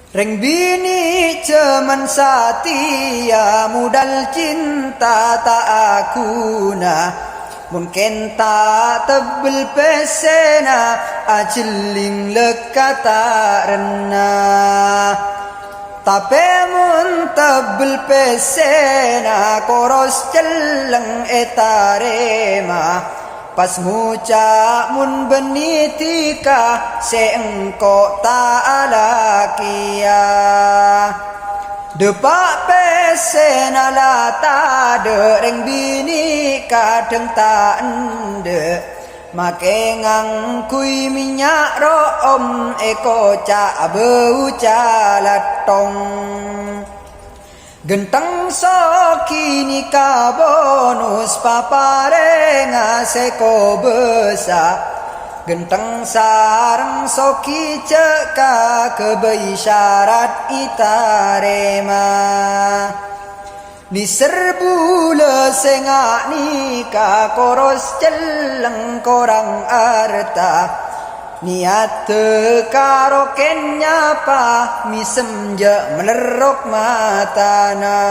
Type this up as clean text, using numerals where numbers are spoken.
Reng bini cemen satia modal cinta tak akuna mungkin tak tebel pesena ajeling lekata rena tapi mun tebel pesena koros celeng etarema pas ngucap mun benitika seengko ta'ala kia depak pesena lata dereng bini kadeng tak ende make ngangkui minyak room eko cak bau calatong genteng soki ka bonus papare ngaseko besa genteng sarang soki ceka kebei syarat itarema ni serbu le sengak nikah koros celeng korang arta niat karo kenya pa misem je melerok matana